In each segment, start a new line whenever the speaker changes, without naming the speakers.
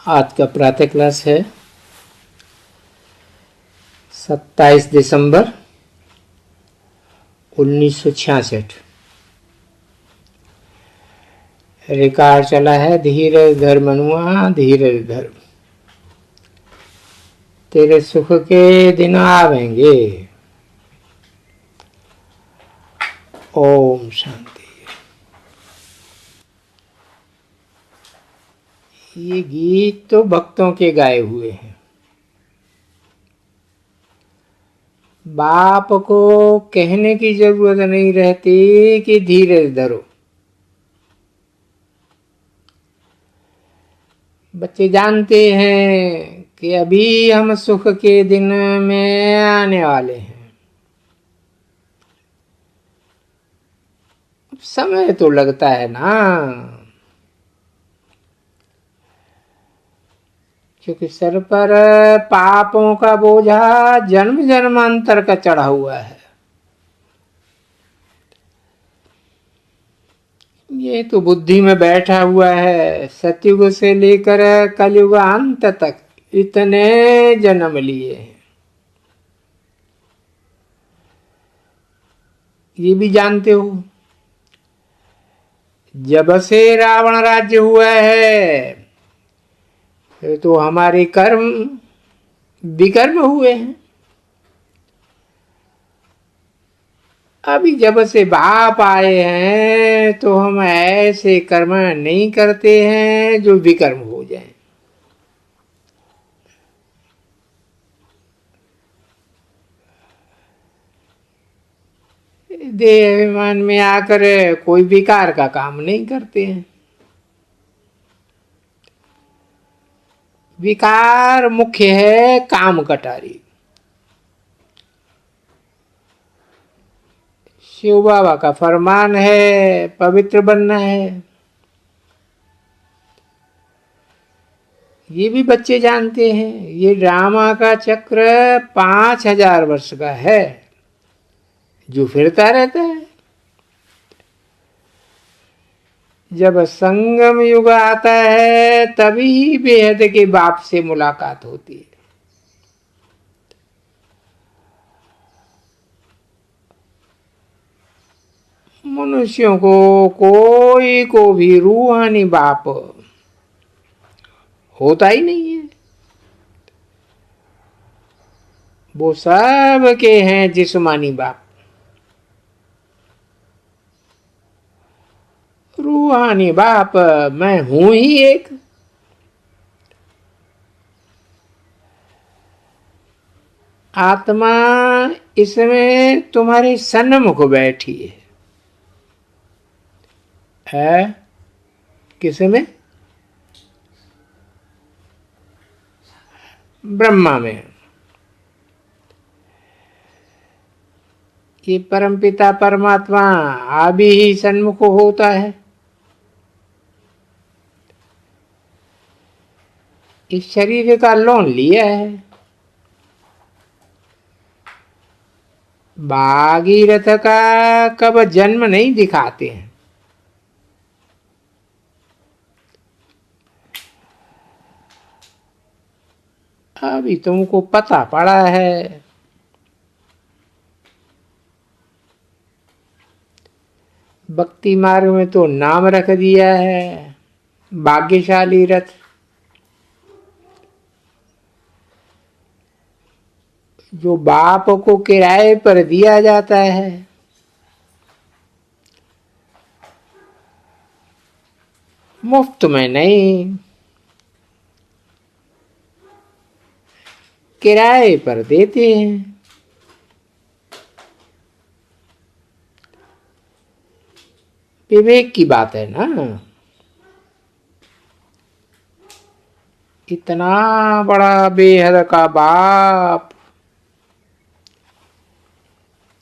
आज का प्रातः क्लास है 27 दिसंबर 1966। रिकॉर्ड चला है धीरज धर मनुआ धीरज धर, तेरे सुख के दिन आवेंगे। ओम शांति। ये गीत तो भक्तों के गाए हुए हैं। बाप को कहने की जरूरत नहीं रहती कि धीरज धरो। बच्चे जानते हैं कि अभी हम सुख के दिन में आने वाले हैं। समय तो लगता है ना, क्योंकि सर पर पापों का बोझा जन्म जन्मांतर का चढ़ा हुआ है। ये तो बुद्धि में बैठा हुआ है। सतयुग से लेकर कलयुग अंत तक इतने जन्म लिए हैं। ये भी जानते हो, जब से रावण राज्य हुआ है तो हमारे कर्म विकर्म हुए हैं। अभी जब से बाप आए हैं तो हम ऐसे कर्म नहीं करते हैं जो विकर्म हो जाएं। देह अभिमान में आकर कोई विकार का काम नहीं करते हैं। विकार मुख्य है काम कटारी। शिव बाबा का फरमान है पवित्र बनना है। ये भी बच्चे जानते हैं। ये ड्रामा का चक्र 5000 वर्ष का है जो फिरता रहता है। जब संगम युग आता है तभी बेहद के बाप से मुलाकात होती है। मनुष्यों को कोई को भी रूहानी बाप होता ही नहीं है। वो सब के हैं जिस्मानी बाप। रूहानी बाप मैं हूं ही एक। आत्मा इसमें तुम्हारे सन्मुख बैठी है। किसमें? ब्रह्मा में। ये परमपिता परमात्मा अभी ही सन्मुख होता है। इस शरीर का लोन लिया है। भागीरथ का कब जन्म नहीं दिखाते हैं। अभी तुमको पता पड़ा है। भक्ति मार्ग में तो नाम रख दिया है भाग्यशाली रथ। जो बाप को किराए पर दिया जाता है। मुफ्त में नहीं, किराए पर देते हैं। विवेक की बात है ना। इतना बड़ा बेहद का बाप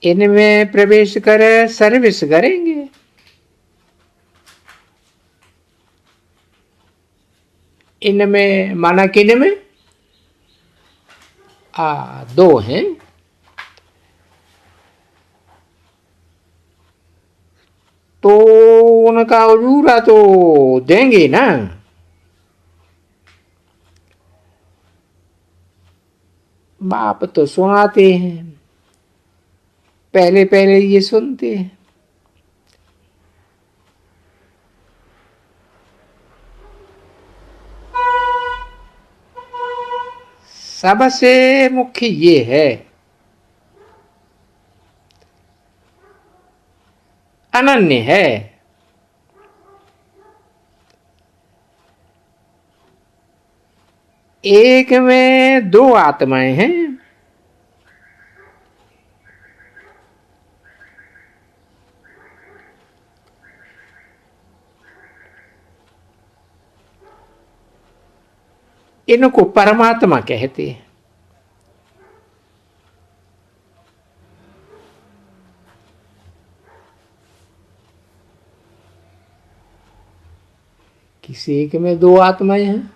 इनमें प्रवेश कर सर्विस करेंगे। इनमें माना किन में? दो हैं। तो उनका उजूरा तो देंगे ना। बाप तो सुनाते हैं, पहले पहले ये सुनते हैं। सबसे मुख्य ये है, अनन्य है। एक में दो आत्माएं हैं। इनको परमात्मा कहते हैं। किसी एक में दो आत्माएं हैं,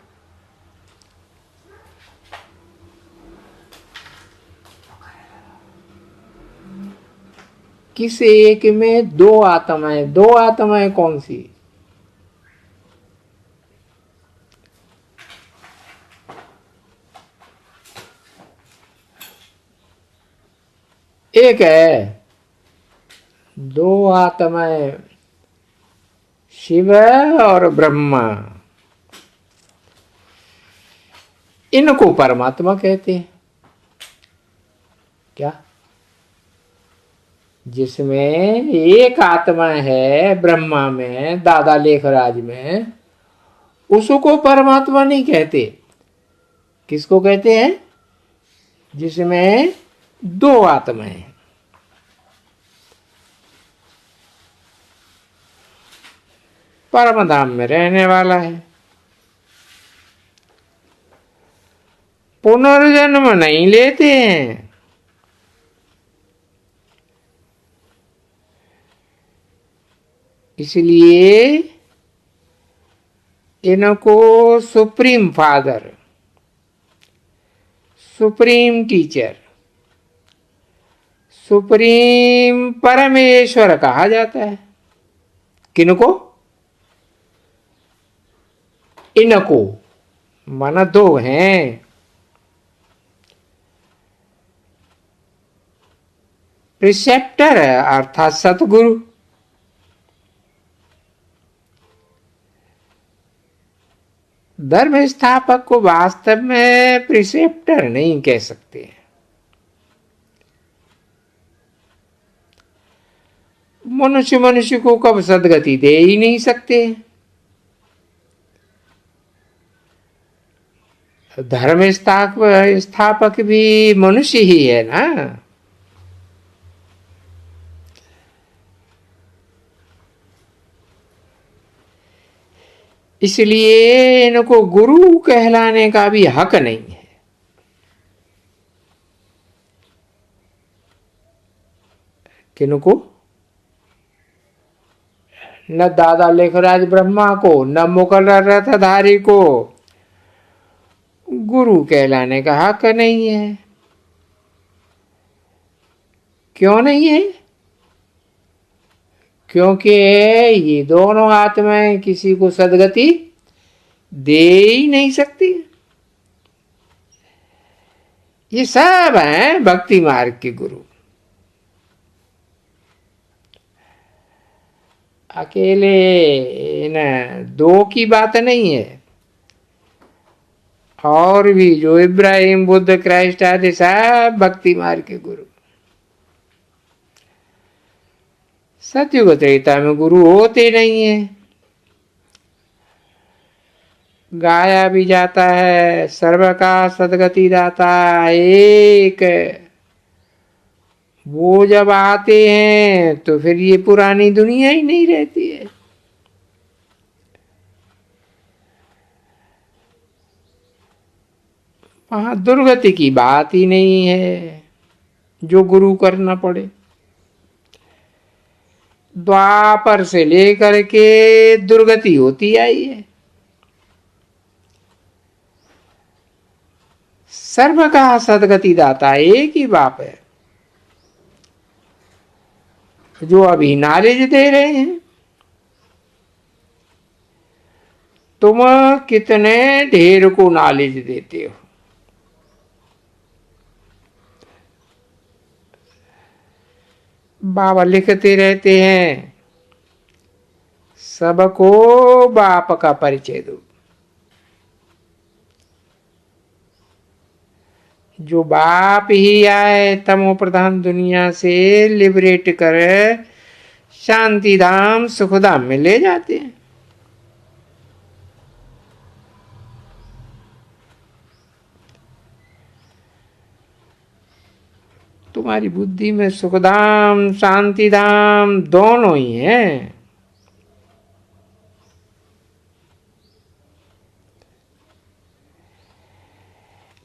किस एक में दो आत्माएं। दो आत्माएं कौन सी? एक है, दो आत्माएं, शिव और ब्रह्मा, इनको परमात्मा कहते हैं। क्या? जिसमें एक आत्मा है ब्रह्मा में, दादा लेखराज में, उसको परमात्मा नहीं कहते। किसको कहते हैं? जिसमें दो आत्माएं हैं। परम धाम में रहने वाला है, पुनर्जन्म नहीं लेते हैं। इसलिए इनको supreme father, supreme teacher, supreme परमेश्वर कहा जाता है। किनको? इनको, मन दो हैं। प्रिसेप्टर अर्थात सतगुरु, धर्म स्थापक को वास्तव में प्रिसेप्टर नहीं कह सकते। मनुष्य मनुष्य को कब सदगति दे ही नहीं सकते। धर्म स्थापक भी मनुष्य ही है ना। इसलिए इनको गुरु कहलाने का भी हक नहीं है। किनको? न दादा लेखराज ब्रह्मा को, न मुगल रथधारी को गुरु कहलाने का हक नहीं है। क्यों नहीं है? क्योंकि ये दोनों आत्माएं किसी को सदगति दे ही नहीं सकती। ये सब हैं भक्ति मार्ग के गुरु। अकेले इन दो की बात नहीं है। और भी जो इब्राहिम, बुद्ध, क्राइस्ट आदि सब भक्ति मार्ग के गुरु। सतयुग त्रेता में गुरु होते नहीं है। गाया भी जाता है, सर्व का सदगति दाता एक। वो जब आते हैं तो फिर ये पुरानी दुनिया ही नहीं रहती है। वहां दुर्गति की बात ही नहीं है जो गुरु करना पड़े। द्वापर से लेकर के दुर्गति होती आई है। सर्व का सदगति दाता एक ही बाप है जो अभी नॉलेज दे रहे हैं। तुम कितने ढेर को नॉलेज देते हो। बाबा लिखते रहते हैं, सबको बाप का परिचय दो। जो बाप ही आए तमो प्रधान दुनिया से लिबरेट कर शांति धाम सुखधाम में ले जाते हैं। तुम्हारी बुद्धि में सुखधाम शांति धाम दोनों ही हैं।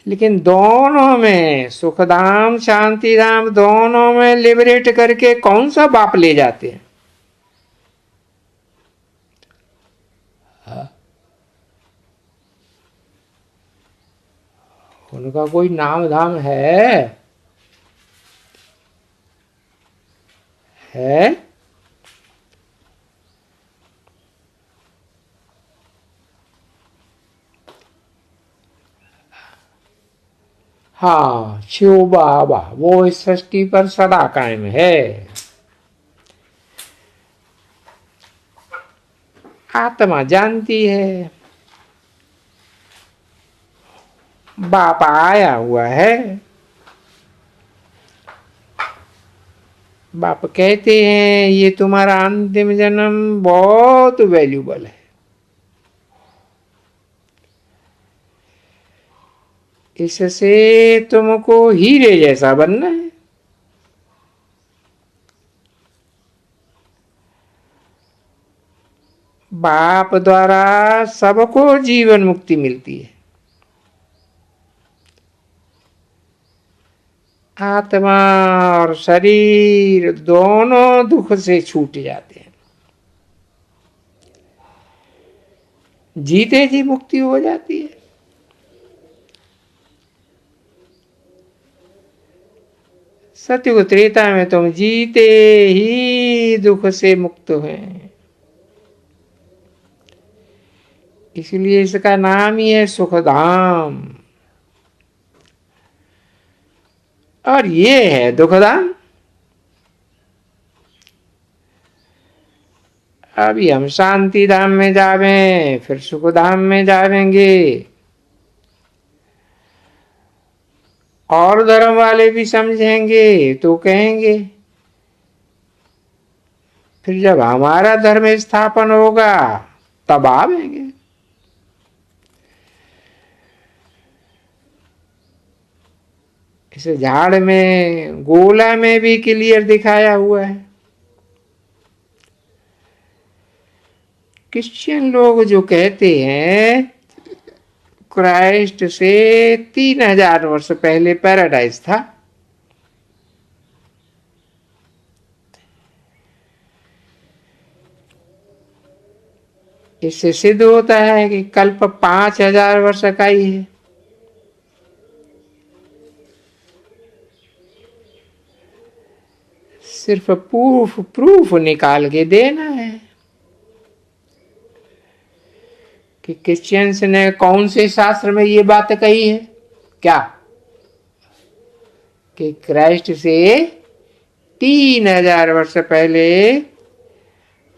लेकिन दोनों में सुखधाम शांति धाम दोनों में लिबरेट करके कौन सा बाप ले जाते हैं? उनका कोई नाम धाम है? हाँ, शिव बाबा वो इस सृष्टि पर सदा कायम है। आत्मा जानती है बाप आया हुआ है। बाप कहते हैं ये तुम्हारा अंतिम जन्म बहुत वैल्यूबल है, इससे तुमको हीरे जैसा बनना है। बाप द्वारा सबको जीवन मुक्ति मिलती है। आत्मा और शरीर दोनों दुख से छूट जाते हैं, जीते जी मुक्ति हो जाती है। सत्युग त्रेता में तुम जीते ही दुख से मुक्त हैं, इसलिए इसका नाम ही है सुखधाम। और ये है दुखधाम। अभी हम शांति धाम में जावें, फिर सुखधाम में जावेंगे। और धर्म वाले भी समझेंगे तो कहेंगे फिर जब हमारा धर्म स्थापन होगा तब आवेंगे। इस झाड़ में गोला में भी क्लियर दिखाया हुआ है। क्रिश्चियन लोग जो कहते हैं क्राइस्ट से 3000 वर्ष पहले पैराडाइज था, इससे सिद्ध होता है कि कल्प 5000 वर्ष का ही है। सिर्फ प्रूफ निकाल के देना है कि क्रिश्चियंस ने कौन से शास्त्र में ये बात कही है क्या कि क्राइस्ट से 3000 वर्ष पहले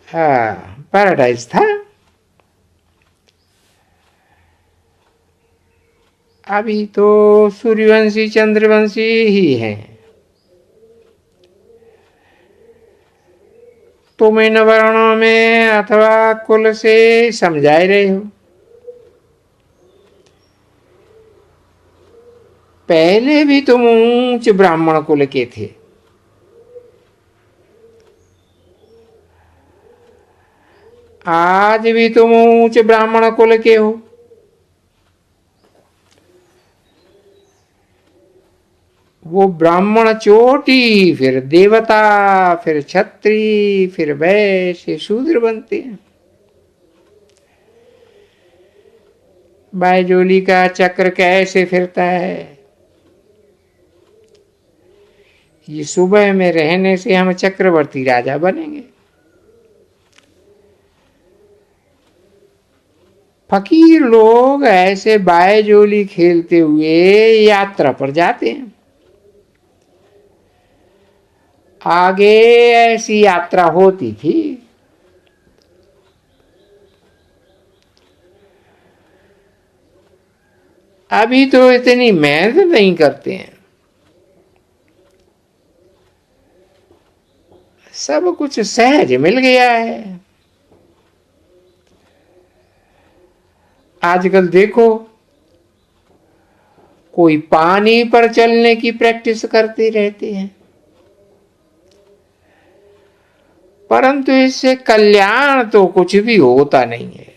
पैराडाइज था। अभी तो सूर्यवंशी चंद्रवंशी ही हैं। तुम इन वर्णों में अथवा कुल से समझाए रहे हो। पहले भी तुम ऊंच ब्राह्मण कुल के थे, आज भी तुम ऊंच ब्राह्मण कुल के हो। वो ब्राह्मण चोटी, फिर देवता, फिर क्षत्रिय, फिर वैश्य, शूद्र बनते हैं। बायजोली का चक्र कैसे फिरता है? ये सुबह में रहने से हम चक्रवर्ती राजा बनेंगे। फकीर लोग ऐसे बायजोली खेलते हुए यात्रा पर जाते हैं। आगे ऐसी यात्रा होती थी। अभी तो इतनी मेहनत नहीं करते हैं, सब कुछ सहज मिल गया है। आजकल देखो, कोई पानी पर चलने की प्रैक्टिस करते रहते हैं, परंतु इससे कल्याण तो कुछ भी होता नहीं है।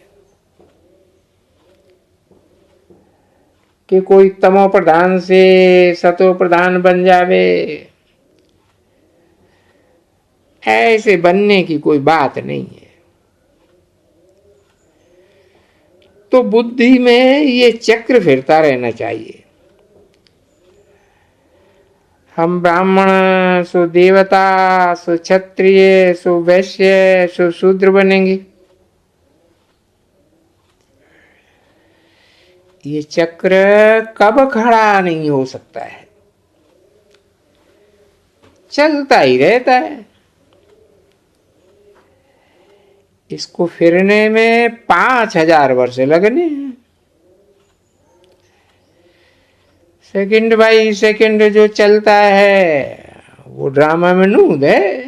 कि कोई तमो प्रधान से सतो प्रधान बन जावे, ऐसे बनने की कोई बात नहीं है। तो बुद्धि में ये चक्र फिरता रहना चाहिए। हम ब्राह्मण सो देवता, सो क्षत्रिय, सो वैश्य, सो शूद्र बनेंगे। ये चक्र कब खड़ा नहीं हो सकता है, चलता ही रहता है। इसको फिरने में 5000 वर्ष लगने हैं। सेकंड बाई सेकंड जो चलता है वो ड्रामा में नूद है।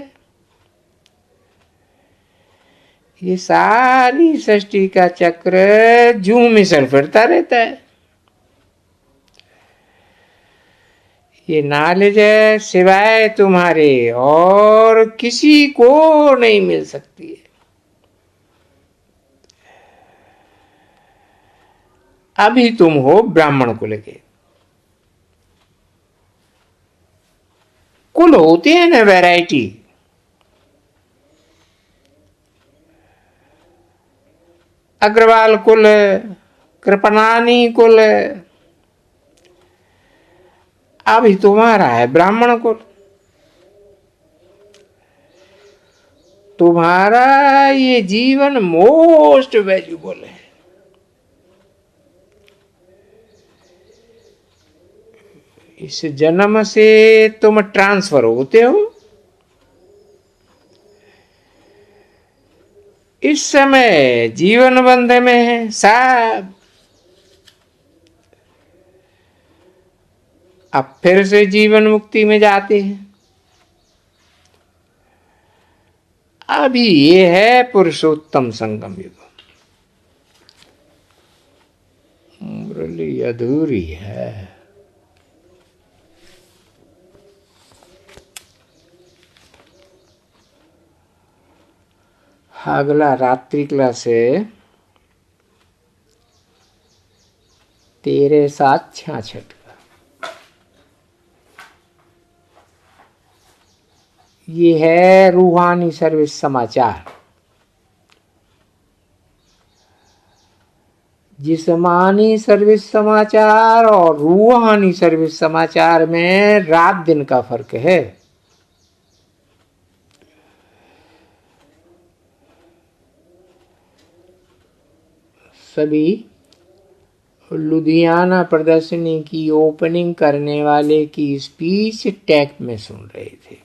ये सारी सृष्टि का चक्र जू मिसल फिरता रहता है। ये नॉलेज है सिवाय तुम्हारे और किसी को नहीं मिल सकती है। अभी तुम हो ब्राह्मण कुल के। कुल होते हैं ना वैरायटी, अग्रवाल कुल, कृपनानी कुल, अभी तुम्हारा है ब्राह्मण कुल। तुम्हारा ये जीवन मोस्ट वैल्यूबल है। इस जन्म से तुम ट्रांसफर होते हो। इस समय जीवन बंध में है साहब, अब फिर से जीवन मुक्ति में जाते हैं। अभी ये है पुरुषोत्तम संगम युग। मुरली अधूरी है। अगला रात्रि क्लास है 13/7/66 का। ये है रूहानी सर्विस समाचार। जिस्मानी सर्विस समाचार और रूहानी सर्विस समाचार में रात दिन का फर्क है। सभी लुधियाना प्रदर्शनी की ओपनिंग करने वाले की स्पीच टैग में सुन रहे थे।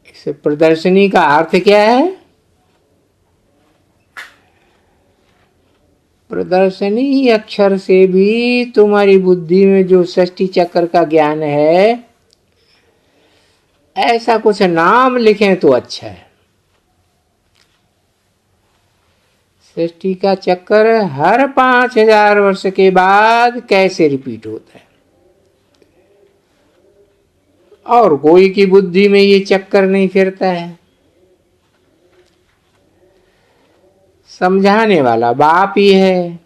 इस प्रदर्शनी का अर्थ क्या है? प्रदर्शनी अक्षर से भी तुम्हारी बुद्धि में जो षष्ठी चक्र का ज्ञान है, ऐसा कुछ नाम लिखें तो अच्छा है। सृष्टि का चक्र हर 5000 वर्ष के बाद कैसे रिपीट होता है, और कोई की बुद्धि में ये चक्कर नहीं फिरता है। समझाने वाला बाप ही है।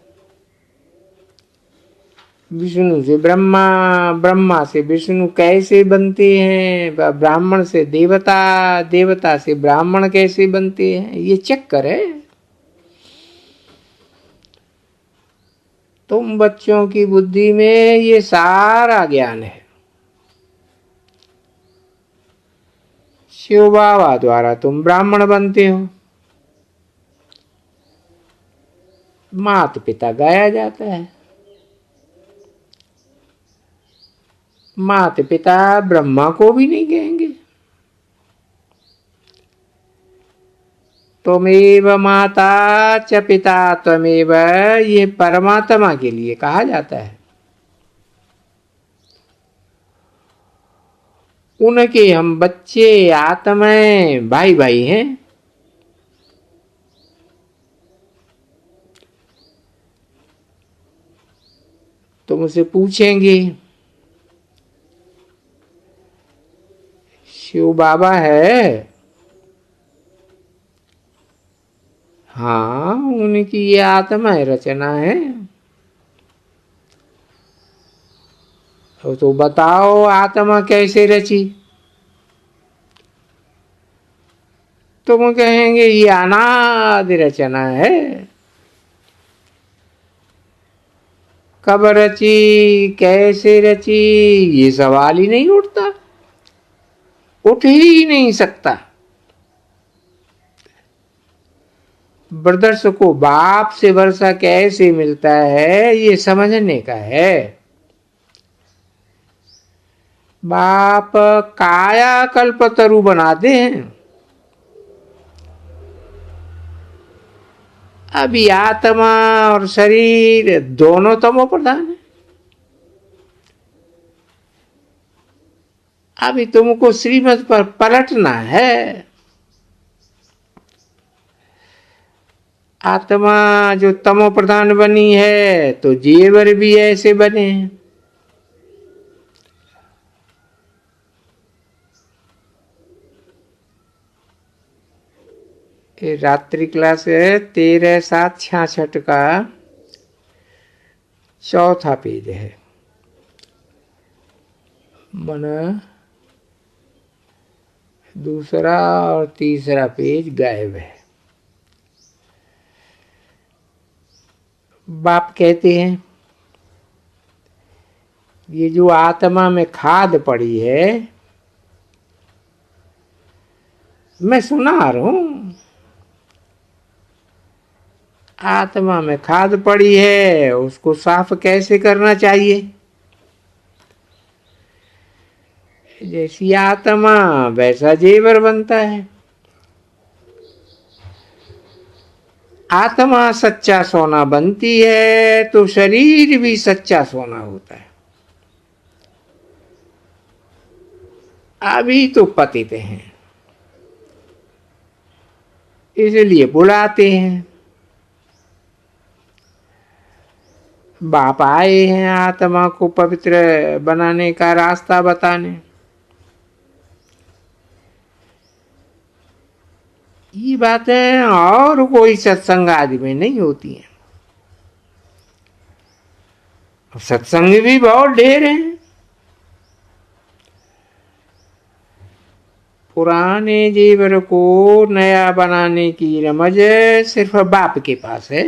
विष्णु से ब्रह्मा, ब्रह्मा से विष्णु कैसे बनते हैं, ब्राह्मण से देवता, देवता से ब्राह्मण कैसे बनते हैं, ये चक्कर है। तुम बच्चों की बुद्धि में ये सारा ज्ञान है। शिव बाबा द्वारा तुम ब्राह्मण बनते हो। माता पिता गाया जाता है। माता पिता ब्रह्मा को भी नहीं कहेंगे। त्वमेव माता च पिता त्वमेव, ये परमात्मा के लिए कहा जाता है। उनके हम बच्चे आत्माएं भाई भाई हैं। तुम उसे पूछेंगे शिव बाबा है? हाँ, उनकी ये आत्मा रचना है। तो बताओ आत्मा कैसे रची? तुम कहेंगे ये अनादि रचना है। कब रची, कैसे रची, ये सवाल ही नहीं उठता, उठ ही नहीं सकता। ब्रदर्स को बाप से वर्षा कैसे मिलता है, ये समझने का है। बाप काया कल्पतरु बनाते हैं। अभी आत्मा और शरीर दोनों तमो प्रधान है। अभी तुमको श्रीमत पर पलटना है। आत्मा जो तमो प्रधान बनी है तो जीवर भी ऐसे बने हैं। ये रात्रि क्लास है 13/7/66 का 4था पेज है। मन दूसरा और तीसरा पेज गायब है। बाप कहते हैं ये जो आत्मा में खाद पड़ी है, मैं सुना रहा हूं, आत्मा में खाद पड़ी है, उसको साफ कैसे करना चाहिए? जैसी आत्मा वैसा जेवर बनता है। आत्मा सच्चा सोना बनती है तो शरीर भी सच्चा सोना होता है। अभी तो पतित हैं, इसलिए बुलाते हैं। बाप आए हैं आत्मा को पवित्र बनाने का रास्ता बताने। ये बातें और कोई सत्संग आदि में नहीं होती हैं। सत्संग भी बहुत ढेर हैं। पुराने जीवर को नया बनाने की रमज सिर्फ बाप के पास है।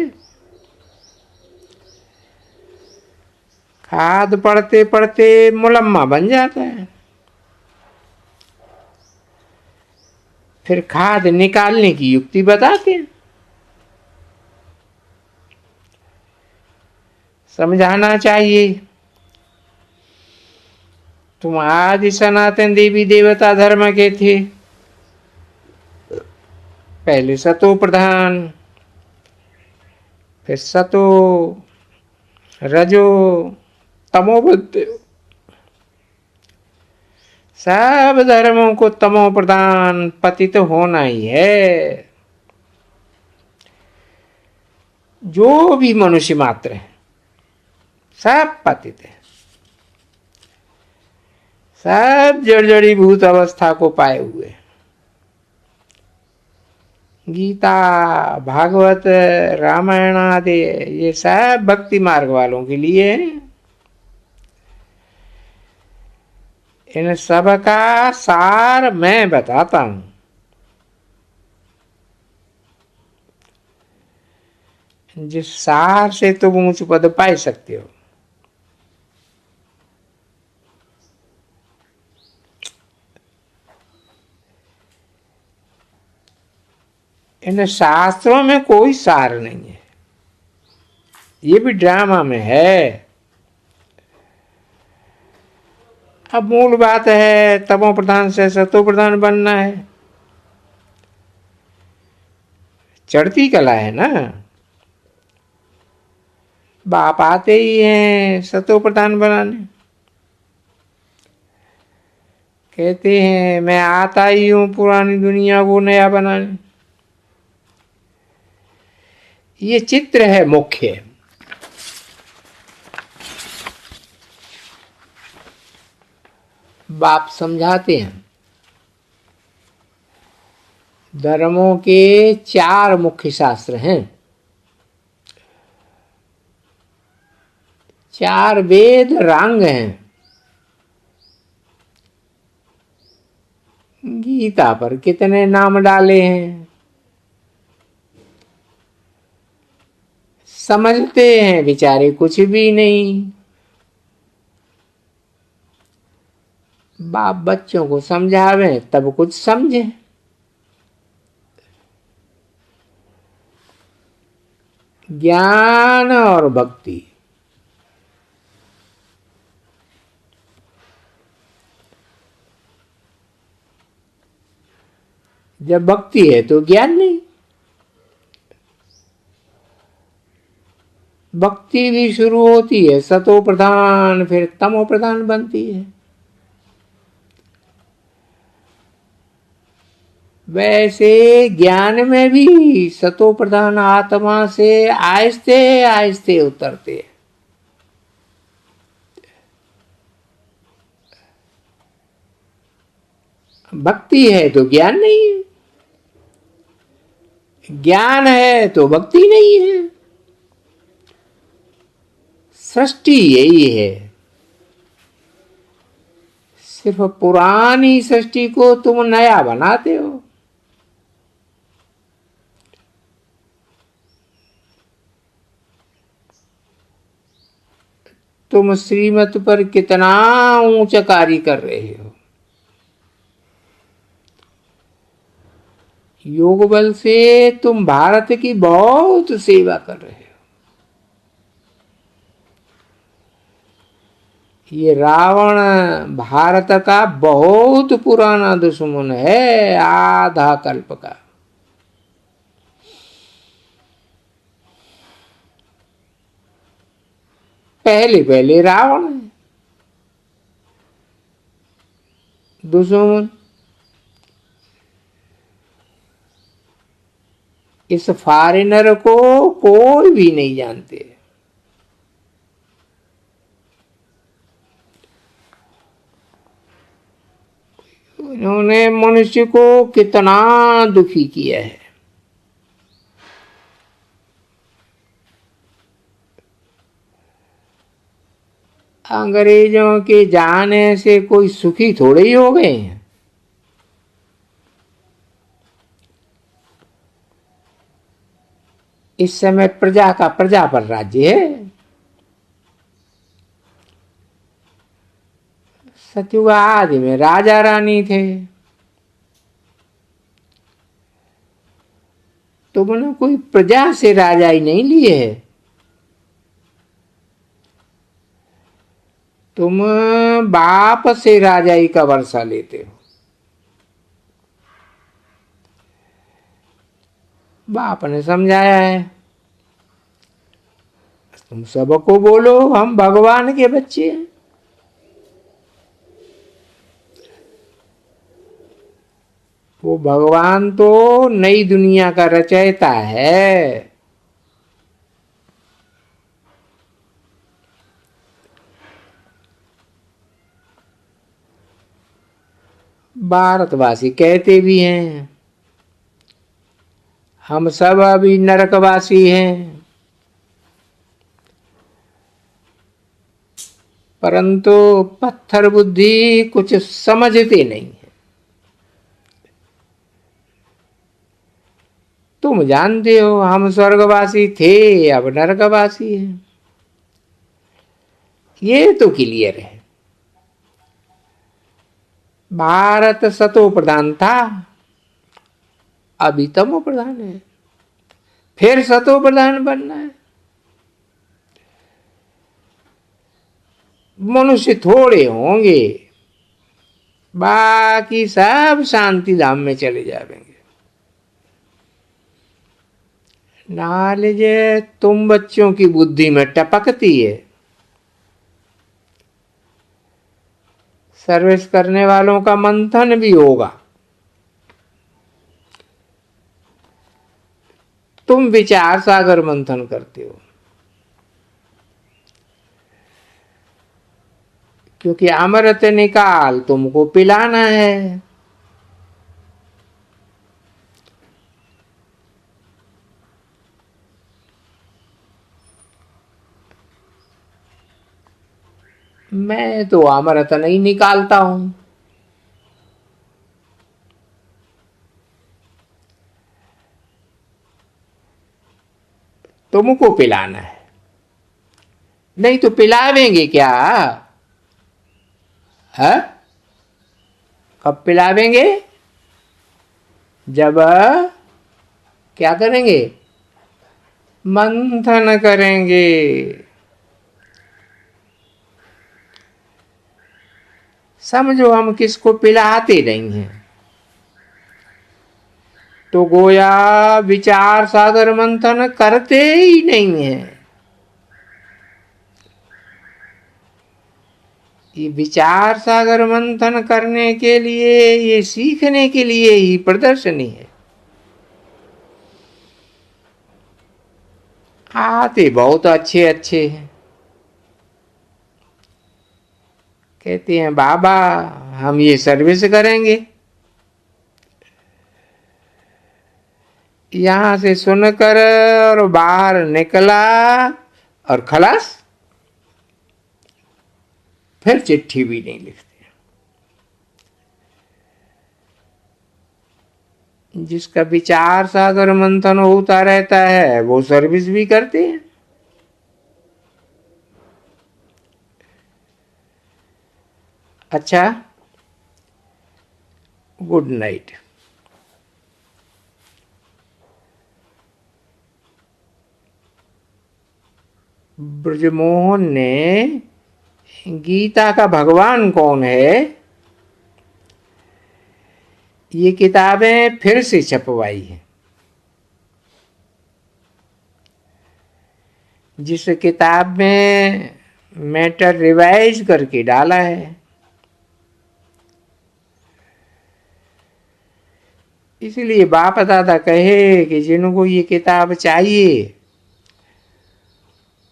खाद पड़ते पड़ते मुलम्मा बन जाता है, फिर खाद निकालने की युक्ति बताते हैं। समझाना चाहिए। तुम आदि सनातन देवी देवता धर्म के थे। पहले सतो प्रधान, फिर सतो रजो तमो बोलते हो। सब धर्मों को तमो प्रधान पतित होना ही है। जो भी मनुष्य मात्र है सब पतित है, सब जड़ी भूत अवस्था को पाए हुए। गीता, भागवत, रामायण आदि ये सब भक्ति मार्ग वालों के लिए है। इन सब का सार मैं बताता हूं। जिस सार से तुम ऊंच पद पाई सकते हो। इन शास्त्रों में कोई सार नहीं है, ये भी ड्रामा में है। अब मूल बात है तमो प्रधान से सतो प्रधान बनना है, चढ़ती कला है ना। बाप आते ही हैं सतो प्रधान बनाने, कहते हैं मैं आता ही हूं पुरानी दुनिया को नया बनाने। ये चित्र है मुख्य। बाप समझाते हैं धर्मों के 4 मुख्य शास्त्र हैं, 4 वेद रांग हैं। गीता पर कितने नाम डाले हैं, समझते हैं बेचारे कुछ भी नहीं। बाप बच्चों को समझावे तब कुछ समझे। ज्ञान और भक्ति, जब भक्ति है तो ज्ञान नहीं। भक्ति भी शुरू होती है सतो प्रधान, फिर तमो प्रधान बनती है। वैसे ज्ञान में भी सतो प्रधान आत्मा से आहिस्ते आहिस्ते उतरते हैं। भक्ति है तो ज्ञान नहीं है, ज्ञान है तो भक्ति नहीं है। सृष्टि यही है, सिर्फ पुरानी सृष्टि को तुम नया बनाते हो। तुम श्रीमत पर कितना ऊंचा कार्य कर रहे हो। योग बल से तुम भारत की बहुत सेवा कर रहे हो। ये रावण भारत का बहुत पुराना दुश्मन है, आधा कल्प का। पहले पहले रावण है दुश्मन। इस फॉरेनर को कोई भी नहीं जानते। इन्होंने मनुष्य को कितना दुखी किया है। अंग्रेजों के जाने से कोई सुखी थोड़े ही हो गए हैं। इस समय प्रजा का प्रजा पर राज्य है। सतयुग आदि में राजा रानी थे। तुमने कोई प्रजा से राजा ही नहीं लिए है, तुम बाप से राजाई का वर्षा लेते हो। बाप ने समझाया है तुम सबको बोलो हम भगवान के बच्चे हैं। वो भगवान तो नई दुनिया का रचयिता है। भारतवासी कहते भी हैं हम सब अभी नरकवासी हैं, परंतु पत्थर बुद्धि कुछ समझते नहीं है। तुम जानते हो हम स्वर्गवासी थे अब नरकवासी हैं, ये तो क्लियर है। भारत सतो प्रधान था, अभी तमो प्रधान है, फिर सतो प्रधान बनना है। मनुष्य थोड़े होंगे बाकी सब शांति धाम में चले जाएंगे। नॉलेज तुम बच्चों की बुद्धि में टपकती है, सर्विस करने वालों का मंथन भी होगा। तुम विचार सागर मंथन करते हो, क्योंकि अमृत निकाल तुमको पिलाना है। मैं तो अमृत नहीं निकालता हूं, तुमको पिलाना है। नहीं तो पिलावेंगे क्या? है? कब पिलावेंगे? जब क्या करेंगे? मंथन करेंगे। समझो हम किसको पिलाते नहीं हैं, तो गोया विचार सागर मंथन करते ही नहीं है। ये विचार सागर मंथन करने के लिए, ये सीखने के लिए ही प्रदर्शनी है। आते बहुत अच्छे अच्छे हैं, कहते हैं बाबा हम ये सर्विस करेंगे। यहां से सुनकर और बाहर निकला और खलास, फिर चिट्ठी भी नहीं लिखते। जिसका विचार सागर मंथन होता रहता है वो सर्विस भी करते हैं। अच्छा, गुड नाइट। ब्रजमोहन ने गीता का भगवान कौन है, ये किताबें फिर से छपवाई है। जिस किताब में मैटर रिवाइज करके डाला है, इसलिए बाप दादा कहे कि जिनको ये किताब चाहिए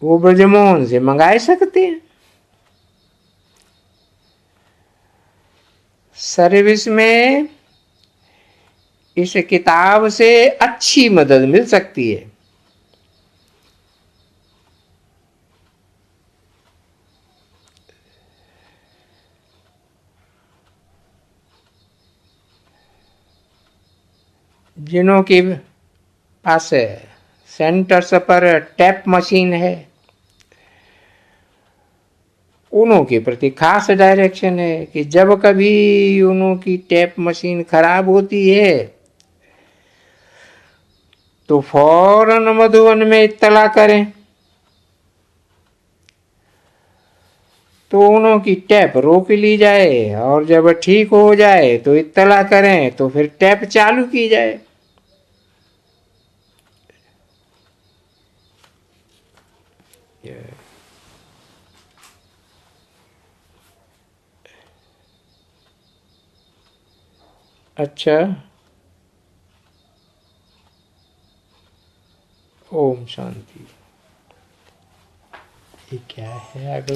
वो ब्रजमोहन से मंगाए सकते हैं। सर्विस में इस किताब से अच्छी मदद मिल सकती है। जिनों के पास सेंटर्स पर टैप मशीन है, उनों के प्रति खास डायरेक्शन है कि जब कभी उनों की टैप मशीन खराब होती है तो फौरन मधुवन में इत्तला करें, तो उनों की टैप रोक ली जाए, और जब ठीक हो जाए तो इत्तला करें, तो फिर टैप चालू की जाए। अच्छा, ओम शांति। ये क्या है अगला?